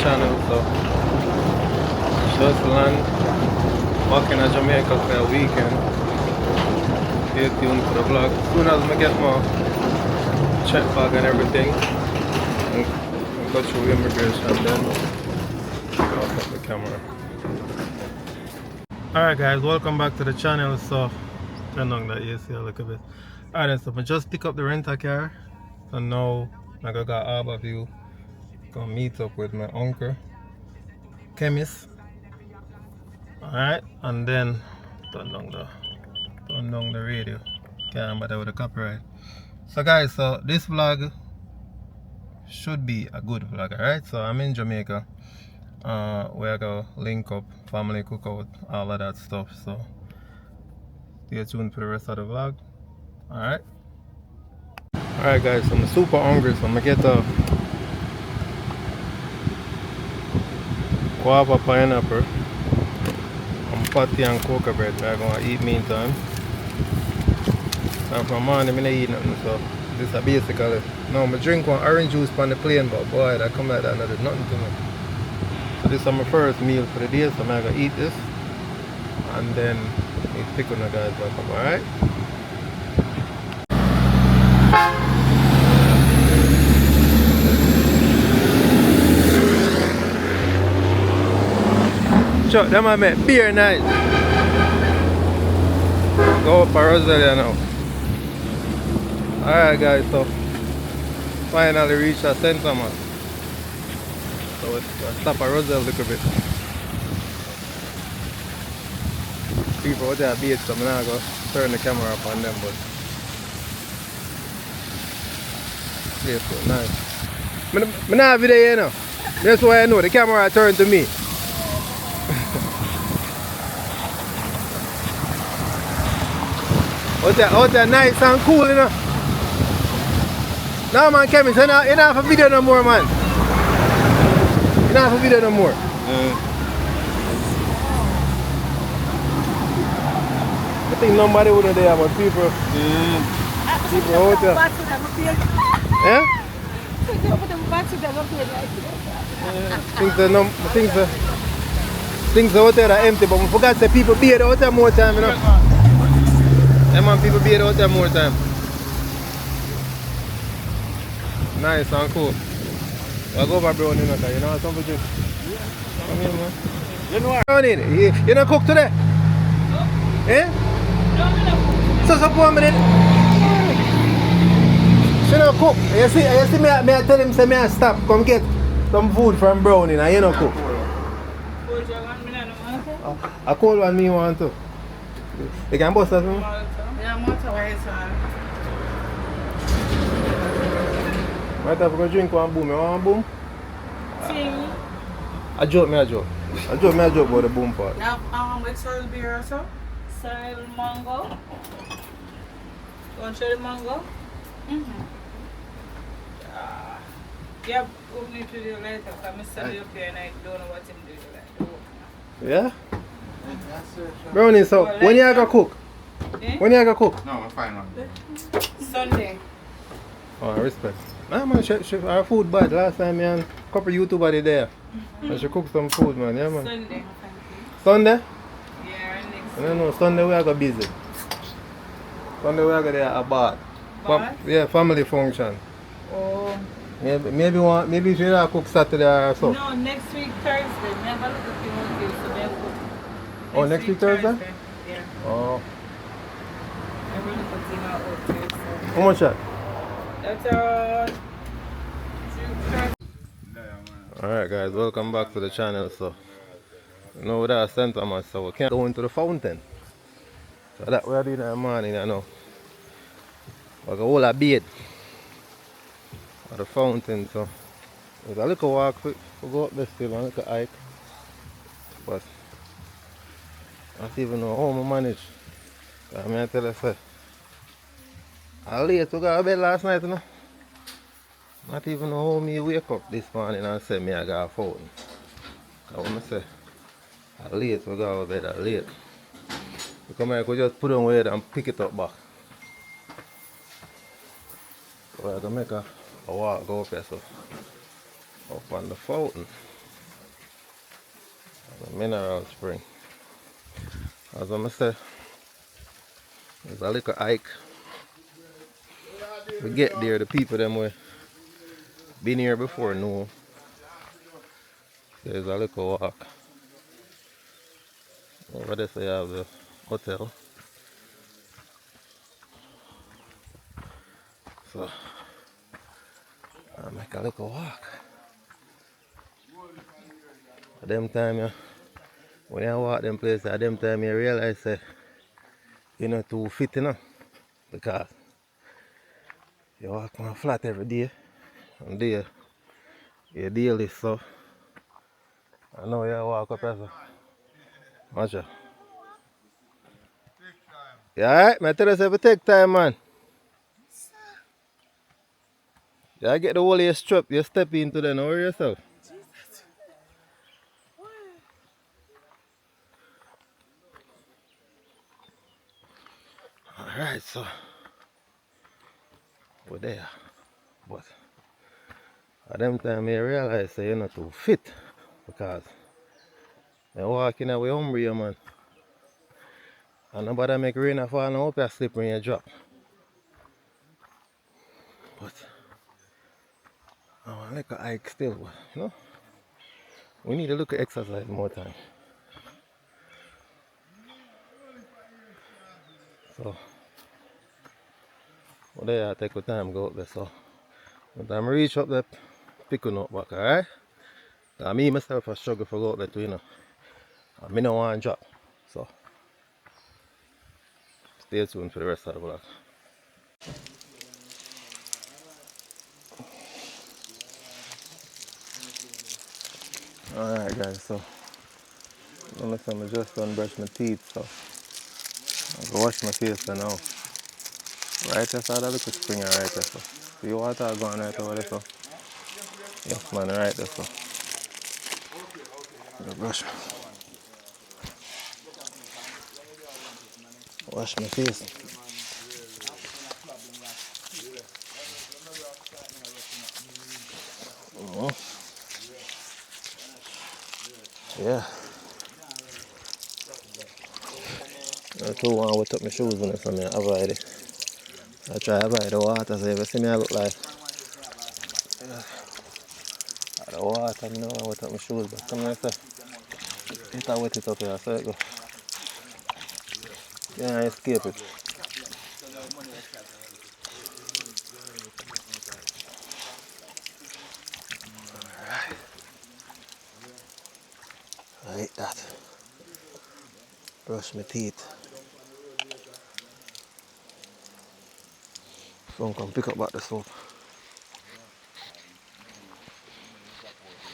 channel. So just land back in Jamaica for a weekend. Stay tuned for the vlog. As soon as I get my check bag and everything, I'll go through immigration then I'll off the camera. Alright guys, welcome back to the channel. So turn on that AC a little bit. Alright, so I just pick up the rental car. So now I got Harbour View. Gonna meet up with my uncle, chemist. Alright, and then turn down the radio. Can't bother with the copyright. So guys, so this vlog should be a good vlog, alright? So I'm in Jamaica. We're gonna link up, family cookout, all of that stuff. So stay tuned for the rest of the vlog. Alright. Alright guys, so I'm super hungry, so I'm gonna get a guava pineapple and patty and cocoa bread. We're gonna eat meantime. And from morning I don't eat nothing, so this is basically. Now I drink one orange juice on the plane, but boy, that come like that and there's nothing to me. So this is my first meal for the day, so I'm gonna eat this and then we pick on the guys back up, alright? Chuck, them I make beer night. Go up for Rosalia now. Alright guys, so finally reached a St. Thomas. So let's stop at Rosalia a little bit. People out there beat, so I'm not going to turn the camera up on them, but it's so nice. I'm not have video here now. That's why I know the camera turned to me. Out there nice and cool, you know. No man, Kevin, so you don't have a video no more, man. You don't have a video no more. I think nobody wouldn't there, but people. People out there. Yeah? Things out there are empty, but I forgot to say people be out there more time, you know. Yeah man, people be out there more time. Nice and cool. I'll go over brownie, you know something to drink? Come here, man. You know what? You don't cook today? No. Eh? No. So come on, she don't cook. You see me I tell him, say me I stop, come get some food from brownie, and you don't cook. A cold one me want to. You can bust that one? Might have to drink one boom. You want one boom? A joke about the boom part. Now, with soil beer also? Soil mango. You want to try the mango? Yeah, we'll need to do it later because I'm still up here and I don't know what I'm doing. Yeah? Brownie, so when you gonna cook? When you gonna cook? No, I'm fine, man. Sunday. Oh, respect. Nah man, our food bad. Last time, man, couple YouTubers there. And she cook some food, man. Yeah, man. Sunday. Sunday? Yeah, next I don't know, Sunday we are go busy. Sunday we are go there a bath. Yeah, family function. Oh. Maybe if you don't cook Saturday or so. No, next week Thursday. Never look at the one day, so then cook. Oh, next week Thursday? Yeah. Oh. Never look at the one day, so. How much that? That's Alright guys, welcome back to the channel. So you know that St. Thomas, so we can't go into the fountain. So that we're doing in the morning, you know. We got all a bait at the fountain, so there's a little walk we go up there still, a little hike. But I don't even know how I manage. I mean I tell you say I late to go to bed last night, you know. Not even know how me wake up this morning and say me I got a phone. That's what I say. I late to go to bed, I late. You come here, I could just put it on weight and pick it up back. So I can make a walk go up here, so up on the fountain. Mineral spring. As I say, there's a little hike. We get there, the people them we been here before know. There's a little walk. Over there so you have the hotel. So I make a little walk. At them time when I walk them places, at them time you realize that you're not too fit, because you walk on flat every day and there you daily stuff. I know you walk up as a watch out. Yeah, alright, man, tell us if it take time, man. Yeah, get the whole of your strap, you step into the know yourself. Alright, so we're there. But at them time you realize that you're not too fit because you walk in with hungry, man. And nobody make rain fall and hope you slip when you drop. But I like a hike still, but we need to look at exercise more time. So well, there I take the time go up there. So when time I reach up there, pick a note back, alright? I me myself I struggle for go up there too, And me no want to drop. So stay tuned for the rest of the vlog. Alright guys, so I'm just done brush my teeth, so I go wash my face now. Right there, so that little spring right there, so see water going right over there, so yes man, right there, so I brush, wash my face. Oh, yeah. I too want to wet up my shoes when it's on me, avoid it. I try to avoid the water, so if you see me I look like the water, I know I wet up my shoes, but come here, say, it I wet it up here, so it go. Yeah, I escape it. Like that. Brush my teeth. So I'm gonna pick up back the soap.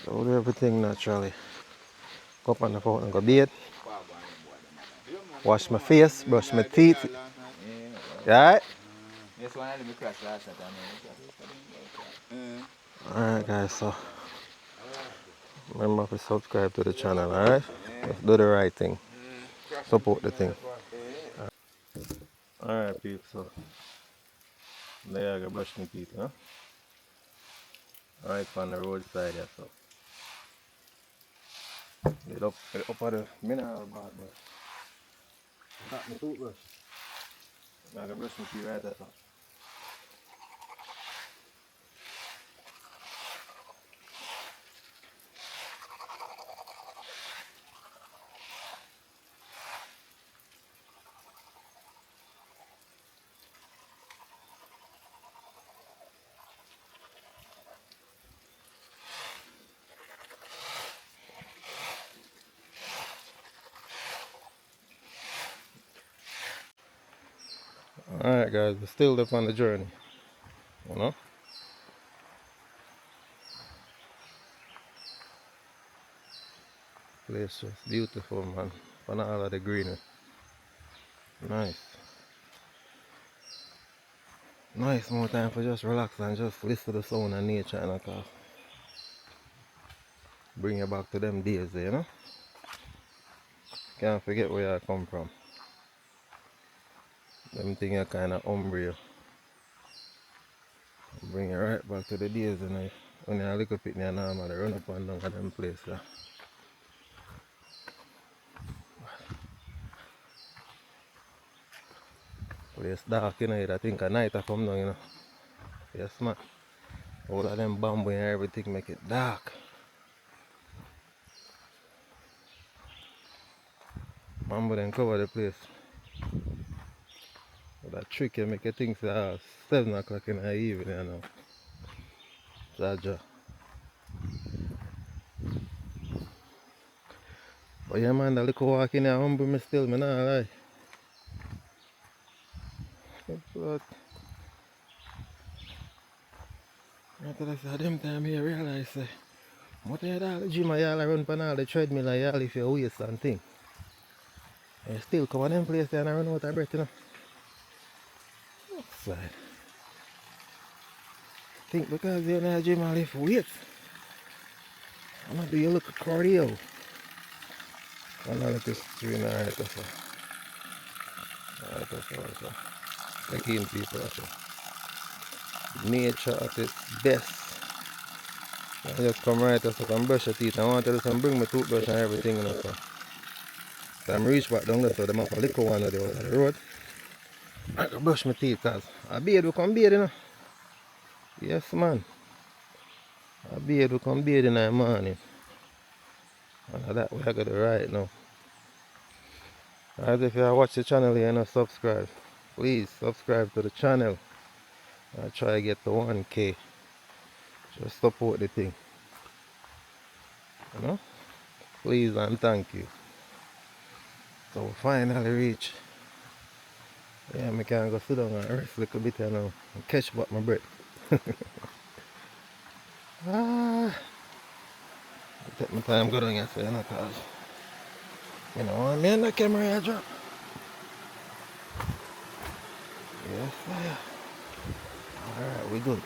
So do everything naturally. Go up on the phone and go bathe. Wash my face, brush my teeth. Yeah? Alright guys, so remember to subscribe to the channel, alright? Let's do the right thing. Support the thing. Alright people, so there I go brush my teeth, Right on the roadside, yeah, so get up of the mineral bath, but got my toothbrush. I can brush my teeth right there, so. Alright guys, we're still up on the journey, Place just beautiful, man. On all of the greenery. Nice. Nice, more time for just relax and just listen to the sound of nature and cause bring you back to them days there, Can't forget where I come from. Them things are kinda umbrella. Bring you right back to the days when I look up at me and normally run up and down at them place. Place dark, you know, I think at night I come down, you know. Yes, man. All of them bamboo and everything make it dark. Bamboo then cover the place. That trick you make you think 7 o'clock in the evening, you know. Jaja. But yeah, man, that little walk in there humble me still, man, nah lie. But after I said them time here, I realize, what the hell the gym y'all run on all the treadmill and y'all if you waist and thing. And still come on them place there and I run out of breath, you know. Outside. Think because you're in the gym and lift weights. I'm gonna do your little cardio. I'm not like this doing alright, that's all. Alright, that's all. Like in people, that's all. Nature at its best. I just come right here so I can brush your teeth. I want to just bring my toothbrush and everything, you know, so I'm reach back down there so them have a little one on the road. I can brush my teeth because a beard will come beard, you know. Yes, man. A beard will come beard in the morning. And that way I got it right now. As if you watch the channel here and not subscribe, please subscribe to the channel. I try to get to 1K. Just support the thing. You know? Please and thank you. So we finally reach. Yeah, I can go sit down and rest a little bit now and catch back my breath. Take my time go down here, so you know, cause you know, I mean the camera drop. Yes, yeah. Alright, we good.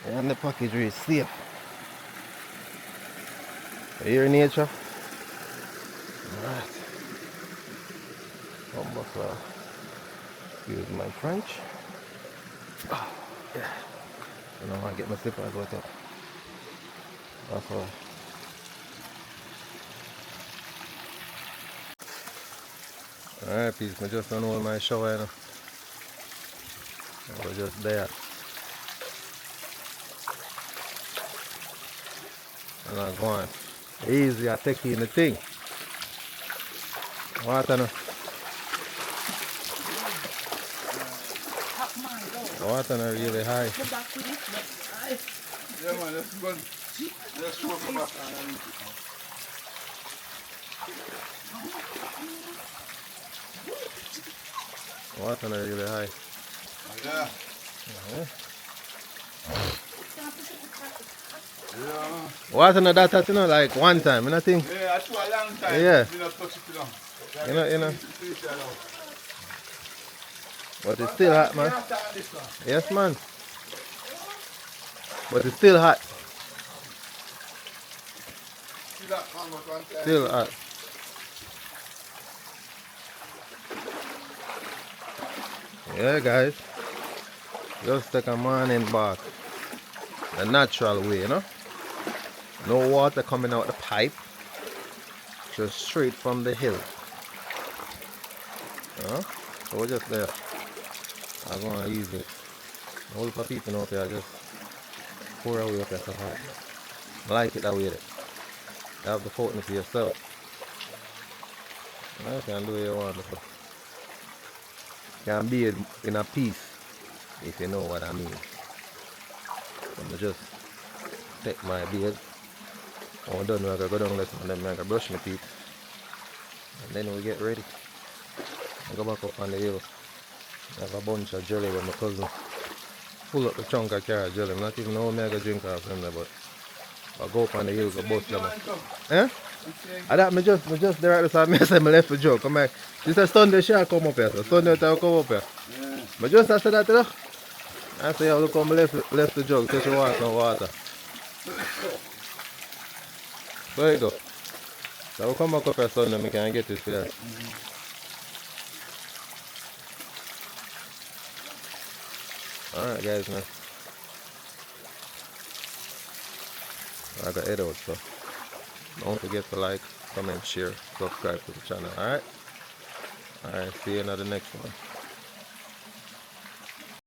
And the package is safe. You hear nature? Alright. Excuse my French. Oh, yeah. You know, I get my slippers wet up. That's why. Alright, peace. I just don't know my shower, you know. I was just there. And I'm going. Easy, I take in the thing. Water no. Water not really high. Yeah, man, let's go. Let's show them back. Water not really high. Yeah. Yeah. Water not that hot, you know, like one time, you know thing? Yeah, that's for a long time. Yeah. We not touch it long. You know. But it's still hot, man. Yes, man. But it's still hot. Still hot. Yeah, guys. Just take a morning bath. The natural way, you know. No water coming out the pipe. Just straight from the hill. So we're just there. I'm gonna use it. All the people out there just pour away up there so hard. I like it that way. You have the fountain for yourself. You can do what you want. You can be in a peace, if you know what I mean. So I just take my beard. When I'm done, I go down listen and then I brush my teeth. And then we get ready. I go back up on the hill. I have a bunch of jelly with my cousin. Pull up the trunk of car jelly. I'm not even know me I go drink off them there, but I go up on the hill, go bust them. Eh? I that me just there at the time I say I left the joke. Come back. This is Sunday shall come up here. So Sunday I'll come up here. Yeah. But just after that, you know, I say, look come left the jug, take a walk on water. There you go. So we'll come back up here Sunday and we can get this here. Alright guys, man. I got head out, so don't forget to like, comment, share, subscribe to the channel, alright? Alright, see you in the next one.